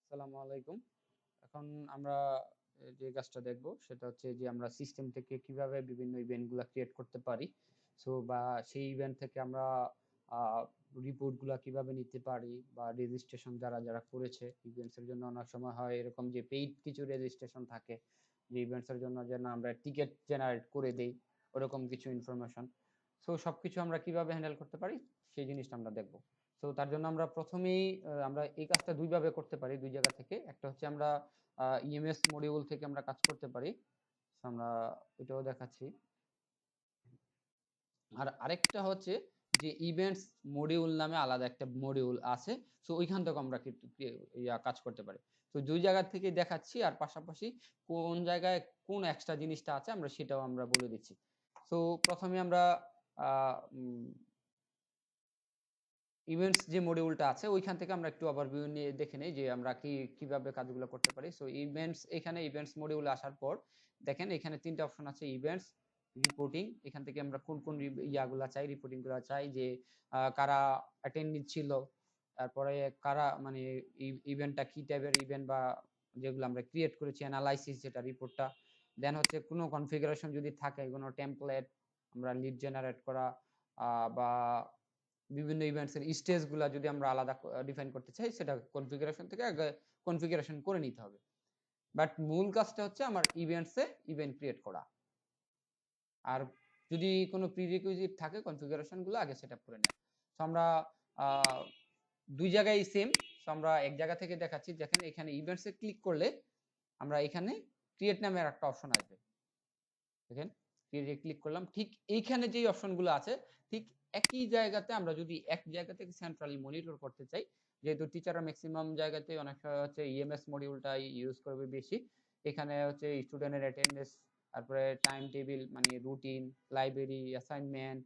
আসসালামু আলাইকুম। এখন আমরা যে কাজটা দেখব সেটা হচ্ছে যে আমরা সিস্টেম থেকে কিভাবে বিভিন্ন ইভেন্ট গুলা ক্রিয়েট করতে পারি। বা সেই ইভেন্ট থেকে আমরা আ রিপোর্ট গুলা কিভাবে নিতে পারি বা রেজিস্ট্রেশন যারা করেছে ইভেন্টস এর জন্য অনেক সময় হয় এরকম যে পেইড কিছু রেজিস্ট্রেশন থাকে। যে ইভেন্টস এর জন্য যেন আমরা টিকেট জেনারেট করে দেই, ওরকম কিছু ইনফরমেশন। সবকিছু আমরা কিভাবে হ্যান্ডেল করতে পারি সেই জিনিসটা আমরা দেখব। তার জন্য আমরা প্রথমেই আমরা এই কাজটা ২ ভাবে করতে পারি ২ জায়গা থেকে। একটা হচ্ছে আমরা ইএমএস মডিউল থেকে আমরা কাজ করতে পারি। আমরা এটাও দেখাচ্ছি। আর আরেকটা হচ্ছে যে ইভেন্টস মডিউল নামে আলাদা একটা মডিউল আছে। ওইখান থেকে আমরা কিন্তু কাজ করতে পারি। ২ জায়গা থেকে দেখাচ্ছি আর পাশাপাশি কোন জায়গায় কোন এক্সট্রা জিনিসটা আছে আমরা সেটাও আমরা বলে দিচ্ছি। প্রথমে আমরা আ উম ইভেন্টস যে মডিউলটা আছে ওইখান থেকে আমরা একটু ওভারভিউ নিয়ে দেখে নেই যে আমরা কিভাবে কাজগুলো করতে পারি। এখানে ইভেন্টস মডিউলে আসার পর দেখেন এখানে ৩ টা অপশন আছে ইভেন্টস, রিপোর্টিং। এখান থেকে আমরা কোন ইয়াগুলা চাই, রিপোর্টিং গুলা চাই যে কারা অ্যাটেন্ডি ছিল। তারপরে কারা মানে ইভেন্টটা কি টাইপের ইভেন্ট বা যেগুলো আমরা ক্রিয়েট করেছি অ্যানালাইসিস যেটা রিপোর্টটা। দেন হচ্ছে কোনো কনফিগারেশন যদি থাকে, কোনো টেমপ্লেট আমরা লিড জেনারেট করা বা বিভিন্ন ইভেন্টস এর স্টেজ গুলা যদি আমরা আলাদা ডিফাইন করতে চাই সেটা কনফিগারেশন থেকে আগে কনফিগারেশন করে নিতে হবে। বাট মূল কাজটা হচ্ছে আমার ইভেন্টস এ ইভেন্ট ক্রিয়েট করা। আর যদি কোনো প্রিরিকুইজিট থাকে কনফিগারেশন গুলো আগে সেটআপ করে নেওয়া। আমরা আহ, ২ জায়গায় সেম। আমরা এক জায়গা থেকে দেখাচ্ছি। দেখেন এখানে ইভেন্টস এ ক্লিক করলে আমরা এখানে ক্রিয়েট নামের একটা অপশন আসবে। দেখেন ক্রিয়েটে ক্লিক করলাম, ঠিক এইখানে যেই অপশনগুলো আছে ঠিক একই জায়গাতে আমরা যদি এক জায়গা থেকে সেন্ট্রালি মনিটর করতে চাই, যেহেতু টিচাররা ম্যাক্সিমাম জায়গাতে অনেক সময় হচ্ছে ইএমএস মডিউলটাই ইউজ করবে বেশি। এখানে হচ্ছে স্টুডেন্টের অ্যাটেন্ডেন্স, তারপরে টাইম টেবিল মানে routine, library, assignment,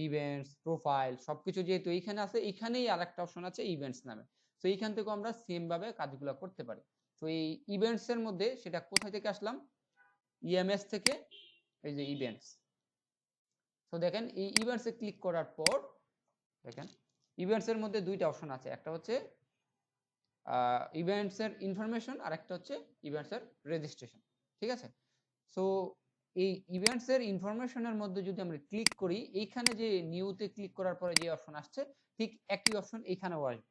events, profile সবকিছু যেহেতু এইখানে আছে, এইখানেই আরেকটা অপশন আছে ইভেন্টস নামে। এইখান থেকে আমরা সেম ভাবে কাজগুলো করতে পারি। এই ইভেন্টস এর মধ্যে সেটা কোথায় থেকে আসলাম, ইএমএস থেকে, এই যে ইভেন্টস। দেখেন এই ইভেন্টস এ ক্লিক করার পর দেখেন ইভেন্টস এর মধ্যে ২টা অপশন আছে। একটা হচ্ছে ইভেন্টস এর ইনফরমেশন আর একটা হচ্ছে ইভেন্টস এর রেজিস্ট্রেশন। ঠিক আছে। সো এই ইভেন্টস এর ইনফরমেশনের মধ্যে যদি আমরা ক্লিক করি, এইখানে যে নিউতে ক্লিক করার পরে যে অপশন আসছে ঠিক একই অপশন এখানেও আসবে।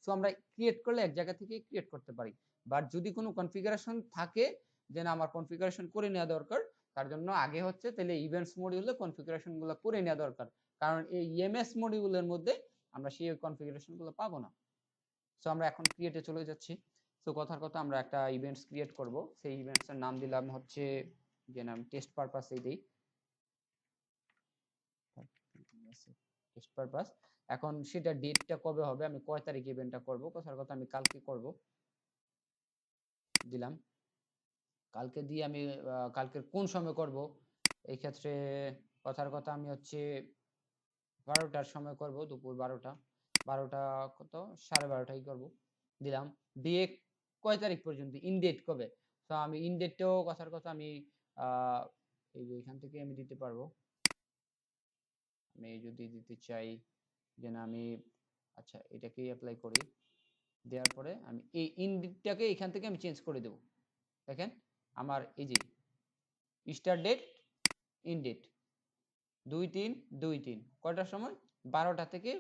আমরা ক্রিয়েট করলে এক জায়গা থেকে ক্রিয়েট করতে পারি। বাট যদি কোনো কনফিগারেশন থাকে যে না আমার কনফিগারেশন করে নেওয়া দরকার, তার জন্য আগে হচ্ছে তাহলে ইভেন্টস মডিউলে কনফিগারেশন গুলো করে নেওয়া দরকার। কারণ এই ইএমএস মডিউলের মধ্যে আমরা সেই কনফিগারেশন গুলো পাবো না। আমরা এখন ক্রিয়েটে চলে যাচ্ছি। কথার কথা আমরা একটা ইভেন্টস ক্রিয়েট করব। সেই ইভেন্টস এর নাম দিলাম হচ্ছে, যে নাম টেস্ট পারপাস এই দেই, টেস্ট পারপাস। এখন সেটা ডেটটা কবে হবে, আমি কয় তারিখে ইভেন্টটা করব, কথার কথা আমি কালকে করব, দিলাম। কালকে দিয়ে আমি কালকের কোন সময় করব, এই ক্ষেত্রে কথার কথা আমি হচ্ছে 12টার সময় করব, দুপুর 12টা। 12টা কত, 12:30টাই করব, দিলাম। দিয়ে কয় তারিখ পর্যন্ত, ইন ডেট কবে। আমি ইন ডেটটাও কথার কথা আমি আহ এই যে এখান থেকে আমি দিতে পারবো। আমি যদি দিতে চাই যে না আমি, আচ্ছা এটাকেই অ্যাপ্লাই করি। দেওয়ার পরে আমি এই ইন ডেটটাকে এখান থেকে আমি চেঞ্জ করে দেব। দেখেন আমার এই যে স্টার্ট ডেট, ইন ডেট 2/3/2/3 কয়টার সময়, 12টা থেকে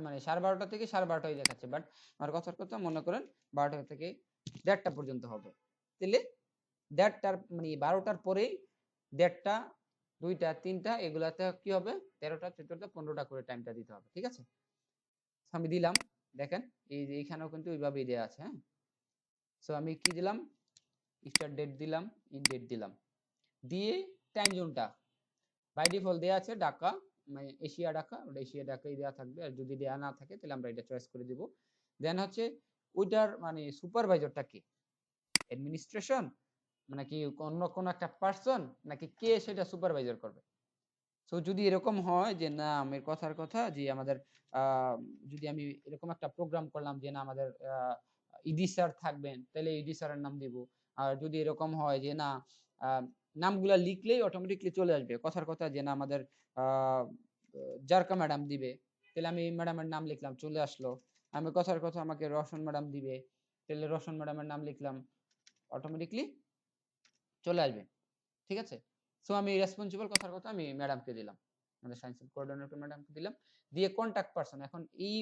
মানে 12:30 থেকে 12:30টাই দেখাচ্ছে। বাট আমার কথার কথা মনে করেন 12টা থেকে 1:30টা পর্যন্ত হবে। তাহলে 1:30টার মানে 12টার পরেই 1:30টা, 2টা, 3টা এগুলাতে কি হবে, 13টা, 14টা, 15টা করে টাইমটা দিতে হবে। ঠিক আছে। আমি দিলাম। দেখেন এই যে এইখানেও কিন্তু ওইভাবেই দেওয়া আছে। হ্যাঁ। আমি কি দিলাম, স্টার্ট ডেট দিলাম, ইন ডেট দিলাম, দিয়ে টাইম জোনটা বাই ডিফল্ট দেওয়া আছে ঢাকা, মানে এশিয়া ঢাকা, ওটা এশিয়া ঢাকাই দেওয়া থাকবে। আর যদি দেওয়া না থাকে তাহলে আমরা এটা চয়েস করে দিব। দেন হচ্ছে ওইটার মানে সুপারভাইজারটা কি, অ্যাডমিনিস্ট্রেশন নাকি অন্য কোন একটা পার্সন, নাকি কে সেটা সুপারভাইজার করবে। যদি এরকম হয় যে না আমার কথার কথা যে আমাদের যদি আমি এরকম একটা প্রোগ্রাম করলাম যে না আমাদের ইডি স্যার থাকবেন, তাহলে ইডি স্যারের নাম দিব। আর যদি এরকম হয় যে না নামগুলা লিখলেই অটোমেটিকলি চলে আসবে, কথার কথা যে না আমাদের জারকা ম্যাডাম দিবে, তাহলে আমি ম্যাডামের নাম লিখলাম চলে আসলো। আমি কথার কথা আমাকে রওশন ম্যাডাম দিবে, তাহলে রোশন ম্যাডামের নাম লিখলাম, অটোমেটিকলি চলে আসবে। ঠিক আছে? সো আমি রেসপন্সিবল কথার কথা আমি ম্যাডামকে দিলাম, আমাদের সায়েন্স কোঅর্ডিনেটর ম্যাডামকে দিলাম, দিয়ে কন্টাক্ট পারসন, এখন এই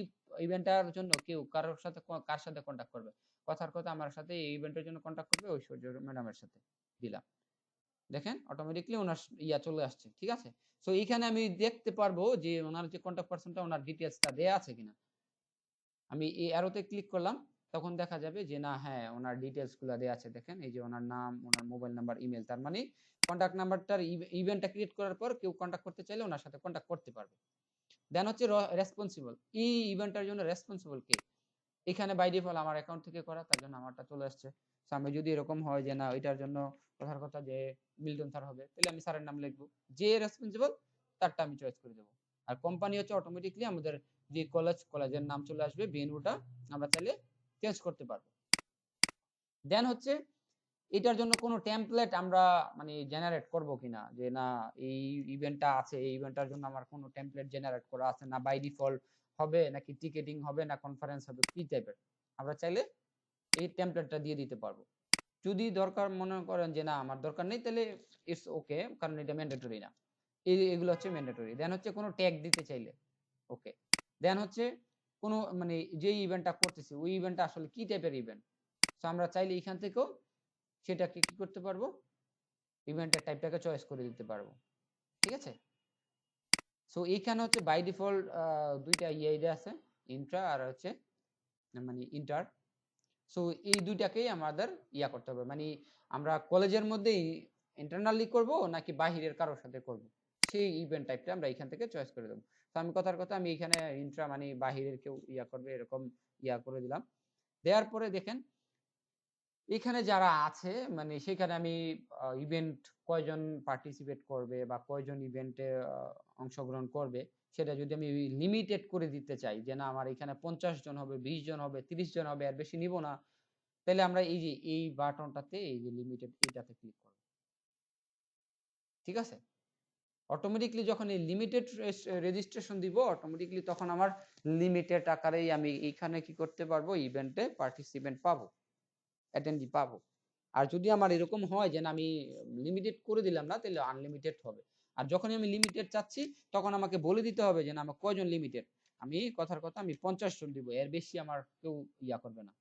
ইভেন্টটার জন্য কেউ কারোর সাথে কার সাথে কন্টাক্ট করবে, কথার কথা আমার সাথে এই ইভেন্টের জন্য কন্টাক্ট করবে ঐশ্বর্য ম্যাডামের সাথে দিলাম। দেখেন অটোমেটিকলি ওনার ইয়া চলে আসছে। ঠিক আছে? সো এইখানে আমি দেখতে পারবো যে ওনার যে কন্টাক্ট পারসনটা ওনার ডিটেইলসটা দেয়া আছে কিনা। আমি এই অ্যারোতে ক্লিক করলাম, তখন দেখা যাবে যে না, হ্যাঁ ওনার ডিটেইলস গুলো দেয়া আছে। দেখেন এই যে ওনার নাম, ওনার মোবাইল নাম্বার, ইমেল, তার মানে কন্টাক্ট নাম্বারটার ইভেন্টটা ক্রিয়েট করার পর কেউ কন্টাক্ট করতে চাইলে ওনার সাথে কন্টাক্ট করতে পারবে। দেন হচ্ছে রেসপন্সিবল, এই ইভেন্টটার জন্য রেসপন্সিবল কে, এখানে বাই ডিফল্ট আমার অ্যাকাউন্ট থেকে করা, তার জন্য আমারটা চলে আসছে। সো আমি যদি এরকম হয় যে না এটার জন্য কথার কথা যে মিল্টন স্যার হবে, তাহলে আমি স্যারের নাম লিখবো, যে রেসপন্সিবল তারটা আমি চয়েস করে দেবো। আর কোম্পানি হচ্ছে অটোমেটিকলি আমাদের যে কলেজের নাম চলে আসবে, ভেন্যুটা আমরা চাইলে চেঞ্জ করতে পারবো। দেন হচ্ছে এটার জন্য কোনো টেমপ্লেট আমরা মানে জেনারেট করব কিনা, যে না এই ইভেন্টটা আছে, এই ইভেন্টটার জন্য আমার কোনো টেমপ্লেট জেনারেট করা আছে না, বাই ডিফল্ট হবে নাকি টিকেটিং হবে না কনফারেন্স হবে, কি টাইপের, আমরা চাইলে এই টেমপ্লেটটা দিয়ে দিতে পারবো। যদি দরকার মনে করেন যে না আমার দরকার নেই, তাহলে ইটস ওকে, কারণ এটা ম্যান্ডেটরি না। এগুলো হচ্ছে ম্যান্ডেটরি। দেন হচ্ছে কোনো ট্যাগ দিতে চাইলে ওকে। দেন হচ্ছে কোনো মানে যে ইভেন্টটা করতেছি ওই ইভেন্টটা আসলে কি টাইপের ইভেন্ট, তো আমরা চাইলে এখান থেকেও সেটাকে কি করতে পারবো, ইভেন্টের টাইপটাকে চয়েস করে দিতে পারবো। ঠিক আছে? সো এইখানে হচ্ছে বাই ডিফল্ট দুইটা ইয়ে আছে, ইন্ট্রা আর হচ্ছে মানে ইন্টার। সো এই দুইটাকেই আমাদের ইয়া করতে হবে, মানে আমরা কলেজের মধ্যেই ইন্টারনালি করব নাকি বাহিরের কারোর সাথে করব, সেই ইভেন্ট টাইপটা আমরা এখান থেকে চয়েস করে দেবো। তো আমি কথার কথা আমি এখানে ইন্ট্রা মানে বাহিরের কেউ ইয়া করবে এরকম ইয়া করে দিলাম। দেওয়ার পরে দেখেন এখানে যারা আছে মানে সেখানে আমি ইভেন্ট কয়জন পার্টিসিপেট করবে বা কয়জন ইভেন্টে অংশগ্রহণ করবে, সেটা যদি আমি লিমিটেড করে দিতে চাই যে না আমার এখানে 50 জন হবে, 20 জন হবে, 30 জন হবে, আর বেশি নিব না, তাহলে আমরা এই যে এই বাটনটাতে এই যে লিমিটেড এটাতে ক্লিক করব। ঠিক আছে? অটোমেটিকলি যখন এই লিমিটেড রেজিস্ট্রেশন দিব, অটোমেটিকলি তখন আমার লিমিটেড আকারেই আমি এখানে কি করতে পারবো, ইভেন্টে পার্টিসিপেন্ট পাবো, অ্যাটেন্ডি পাবো। আর যদি আমার এরকম হয় যে না আমি লিমিটেড করে দিলাম না, তাহলে আনলিমিটেড হবে। আর যখনই আমি লিমিটেড চাচ্ছি তখন আমাকে বলে দিতে হবে যে না আমার কয়জন লিমিটেড, আমি কথার কথা আমি 50 জন দিব, এর বেশি আমার কেউ ইয়া করবে না,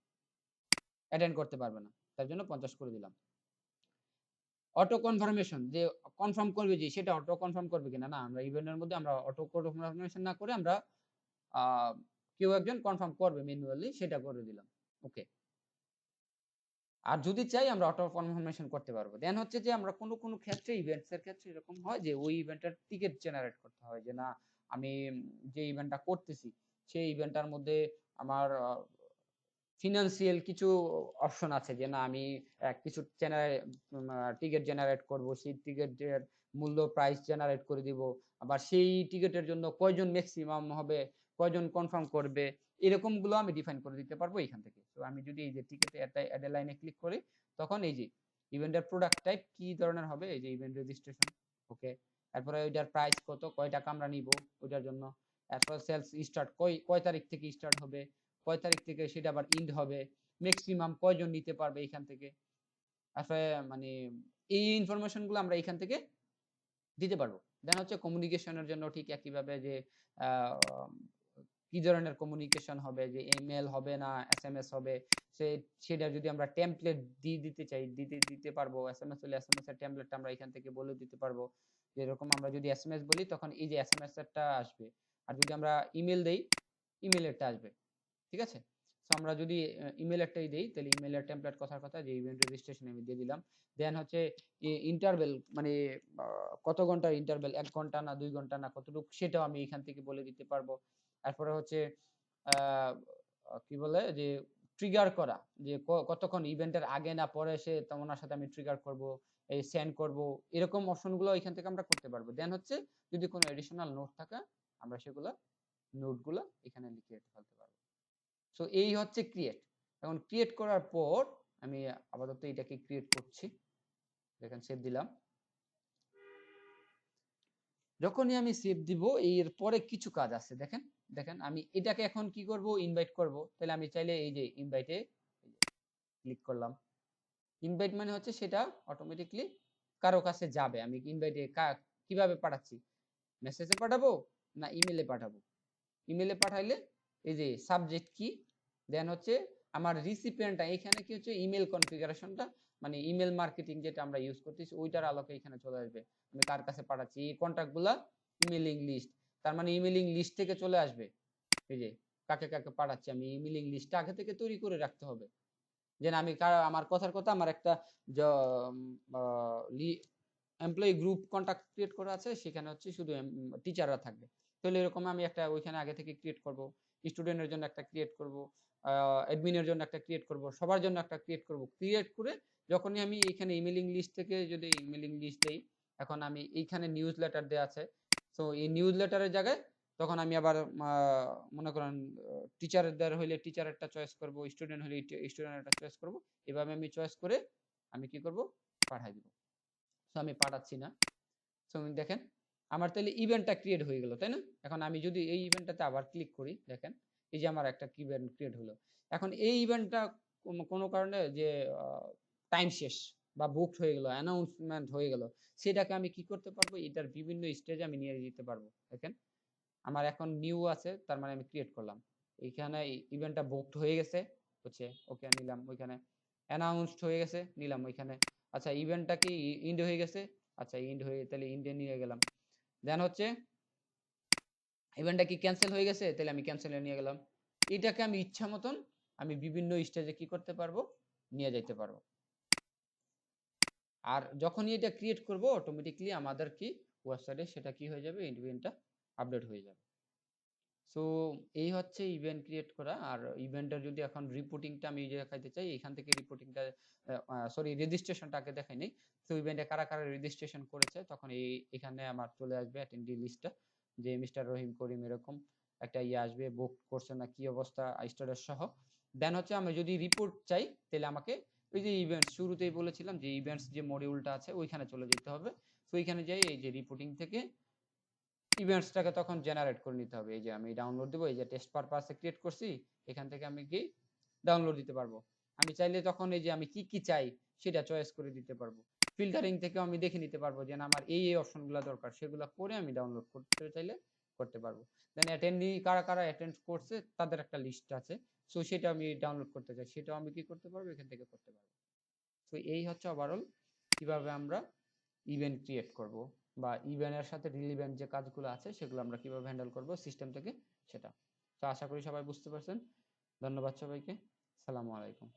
অ্যাটেন্ড করতে পারবে না, তার জন্য 50 করে দিলাম। অটো কনফার্মেশন, যে কনফার্ম করবে যে সেটা অটো কনফার্ম করবে কিনা, না আমরা ইভেন্টের মধ্যে আমরা অটো কনফার্মেশন না করে আমরা কেউ একজন কনফার্ম করবে ম্যানুয়ালি, সেটা করে দিলাম। ওকে। আর যদি চাই আমরা অটো কনফার্মেশন করতে পারবো। দেন হচ্ছে যে আমরা কোনো কোনো ক্ষেত্রে ইভেন্টস এর ক্ষেত্রে এরকম হয় যে ওই ইভেন্টের টিকেট জেনারেট করতে হয়, যে না আমি যে ইভেন্টটা করতেছি সেই ইভেন্টটার মধ্যে আমার ফিনান্সিয়াল কিছু অপশন আছে, যে না আমি কিছু টিকিট জেনারেট করব, সেই টিকিটের মূল্য প্রাইস জেনারেট করে দিব, আবার সেই টিকিটের জন্য কয়জন ম্যাক্সিমাম হবে, কয়জন কনফার্ম করবে, এরকম গুলো আমি ডিফাইন করে দিতে পারবো এখান থেকে। তো আমি যদি এই যে টিকিটে অ্যাড এ লাইনে ক্লিক করি, তখন এই যে ইভেন্টের প্রোডাক্ট টাইপ কি ধরনের হবে, এই যে ইভেন্ট রেজিস্ট্রেশন, ওকে। তারপরে ওইটার প্রাইস কত, কয় টাকা আমরা নিব ওইটার জন্য, তারপর সেলস স্টার্ট কয় তারিখ থেকে স্টার্ট হবে, কয় তারিখ থেকে সেটা আবার ইন্ড হবে, ম্যাক্সিমাম কয়জন নিতে পারবে এখান থেকে, আসলে মানে এই ইনফরমেশন গুলো আমরা এখান থেকে দিতে পারবো। দেন হচ্ছে কমিউনিকেশনের জন্য ঠিক একইভাবে যে কি ধরনের কমিউনিকেশন হবে, যে ইমেল হবে না এসএমএস হবে, সেটা যদি আমরা টেমপ্লেট দিয়ে দিতে চাই দিতে পারবো। এসএমএস হলে এসএমএস এর টেমপ্লেটটা আমরা এখান থেকে বলে দিতে পারবো, যেরকম আমরা যদি এসএমএস বলি তখন এই যে এসএমএস এরটা আসবে, আর যদি আমরা ইমেল দেই ইমেলেরটা আসবে। ঠিক আছে? সো আমরা যদি ইমেলেরটাই দেই, তাহলে ইমেলের টেমপ্লেট কথার কথা যে ইভেন্ট রেজিস্ট্রেশন আমি দিয়ে দিলাম। দেন হচ্ছে ইন্টারভেল মানে কত ঘন্টার ইন্টারভেল, 1 ঘন্টা না 2 ঘন্টা না কতটুকু, সেটাও আমি এখান থেকে বলে দিতে পারবো। তারপরে হচ্ছে আহ, কি বলে যে ট্রিগার করা, যে কতক্ষণ ইভেন্টের আগে না পরে সে ওনার সাথে আমি ট্রিগার করব, এই সেন্ড করব, এরকম অপশনগুলো এখান থেকে আমরা করতে পারবো। দেন হচ্ছে যদি কোনো এডিশনাল নোট থাকে আমরা সেগুলো নোটগুলো এখানে লিখে ফেলতে পারবো। সো এই হচ্ছে ক্রিয়েট। এখন ক্রিয়েট করার পর আমি আপাতত এটাকে ক্রিয়েট করছি, দেখেন সেভ দিলাম। যখনই আমি সেভ দিব এর পরে কিছু কাজ আছে, দেখেন দেখেন আমি এটাকে এখন কি করব, ইনভাইট করব। তাহলে আমি চাইলে এই যে ইনভাইটে ক্লিক করলাম। ইনভাইট মানে হচ্ছে সেটা অটোমেটিকলি কারো কাছে যাবে। আমি ইনভাইটে কিভাবে পাঠাচ্ছি, মেসেজে পাঠাবো না ইমেলে পাঠাবো? ইমেলে পাঠাইলে এই যে সাবজেক্ট কি, দেন হচ্ছে আমার রিসিপিয়েন্টটা, এখানে কি হচ্ছে ইমেল কনফিগারেশনটা, মানে ইমেল মার্কেটিং যেটা আমরা ইউজ করতেছি ওইটার আলোকে এখানে চলে আসবে আমি কার কাছে পাঠাচ্ছি। এই কন্টাক্টগুলা ইমেলিং লিস্ট, তার মানে ইমেলিং লিস্ট থেকে চলে আসবে এই যে কাকে কাকে পাঠাচ্ছি। আমি ইমেলিং লিস্টটা আগে থেকে তৈরি করে রাখতে হবে, যে আমি আমার কথার কথা আমার একটা এমপ্লয়ি গ্রুপ কন্টাক্ট ক্রিয়েট করা আছে, সেখানে হচ্ছে শুধু টিচাররা থাকবে। তাহলে এরকম আমি একটা ওইখানে আগে থেকে ক্রিয়েট করব, স্টুডেন্টের জন্য একটা ক্রিয়েট করব, অ্যাডমিনের জন্য একটা ক্রিয়েট করব, সবার জন্য একটা ক্রিয়েট করব। ক্রিয়েট করে যখনই আমি এখানে ইমেলিং লিস্ট থেকে যদি ইমেলিং লিস্ট দেই, এখন আমি এইখানে নিউজ লেটার দেওয়া আছে, তো এই নিউজ লেটারের জায়গায় তখন আমি আবার মনে করেন টিচারদের হইলে টিচারেরটা চয়েস করব, স্টুডেন্ট হলে স্টুডেন্টেরটা চয়েস করব। এভাবে আমি চয়েস করে আমি কি করব, পাঠাই দিব। তো আমি পাঠাচ্ছি না। তো দেখেন আমার তাহলে ইভেন্টটা ক্রিয়েট হয়ে গেল, তাই না? এখন আমি যদি এই ইভেন্টটাতে আবার ক্লিক করি, দেখেন এই যে আমার একটা ইভেন্ট ক্রিয়েট হলো। এখন এই ইভেন্টটা কোনো কারণে যে টাইম শেষ বা বুকড হয়ে গেল, অ্যানাউন্সমেন্ট হয়ে গেল, সেটাকে আমি কি করতে পারবো, এটার বিভিন্ন স্টেজে আমি নিয়ে যেতে পারবো। দেখেন আমার এখন নিউ আছে, তার মানে আমি ক্রিয়েট করলাম, এইখানে ইভেন্টটা বুকড হয়ে গেছে হচ্ছে, ওকে নিলাম ওইখানে, অ্যানাউন্সড হয়ে গেছে নিলাম ওইখানে, আচ্ছা ইভেন্টটা কি ইন্ড হয়ে গেছে, আচ্ছা ইন্ড হয়ে তাহলে ইন্ডে নিয়ে গেলাম। দেন হচ্ছে ইভেন্টটা কি ক্যান্সেল হয়ে গেছে, তাহলে আমি ক্যান্সেলে নিয়ে গেলাম। এটাকে আমি ইচ্ছা মতন আমি বিভিন্ন স্টেজে কি করতে পারবো, নিয়ে যাইতে পারবো। আর যখনই এটা ক্রিয়েট করব অটোমেটিকলি আমাদের কি ওয়েবসাইটে সেটা কি হয়ে যাবে, ইভেন্টটা আপডেট হয়ে যাবে। সো এই হচ্ছে ইভেন্ট ক্রিয়েট করা। আর ইভেন্টের যদি এখন রিপোর্টিংটা আমি দেখাইতে চাই, এখান থেকে রিপোর্টিংটা সরি রেজিস্ট্রেশনটাকে দেখাই নেই। তো ইভেন্টে কারা কারা রেজিস্ট্রেশন করেছে, তখন এখানে আমার চলে আসবে অ্যাটেন্ডি লিস্টটা, যে মিস্টার রহিম করিম এরকম একটা ইয়ে আসবে, বুক করছে না কি অবস্থা স্ট্যাটাস সহ। দেন হচ্ছে আমি যদি রিপোর্ট চাই, তাহলে আমাকে ওই যে ইভেন্টস শুরুতেই বলেছিলাম যে ইভেন্টস যে মডিউলটা আছে ওইখানে চলে যেতে হবে। তো ওইখানে যাই এই যে রিপোর্টিং থেকে ইভেন্টসটাকে তখন জেনারেট করে নিতে হবে। এই যে আমি ডাউনলোড দেবো, এই যে টেস্ট পারপাসে ক্রিয়েট করছি, এখান থেকে আমি কি ডাউনলোড দিতে পারবো। আমি চাইলে তখন এই যে আমি কি কি চাই সেটা চয়েস করে দিতে পারবো। ফিল্টারিং থেকেও আমি দেখে নিতে পারবো যে আমার এই এই অপশনগুলো দরকার, সেগুলো করে আমি ডাউনলোড করতে চাইলে করতে পারবো। দেন অ্যাটেন্ডি কারা কারা অ্যাটেন্ড করছে তাদের একটা লিস্ট আছে, সো সেটা আমি ডাউনলোড করতে চাই, সেটাও আমি কি করতে পারবো, এখান থেকে করতে পারবো। তো এই হচ্ছে ওভারঅল কিভাবে আমরা ইভেন্ট ক্রিয়েট করব, বা ইভেন্টের সাথে রিলেভেন্ট যে কাজগুলো আছে সেগুলো আমরা কিভাবে হ্যান্ডেল করব সিস্টেম থেকে সেটা। তো আশা করি সবাই বুঝতে পারছেন। ধন্যবাদ সবাইকে। সালামু আলাইকুম।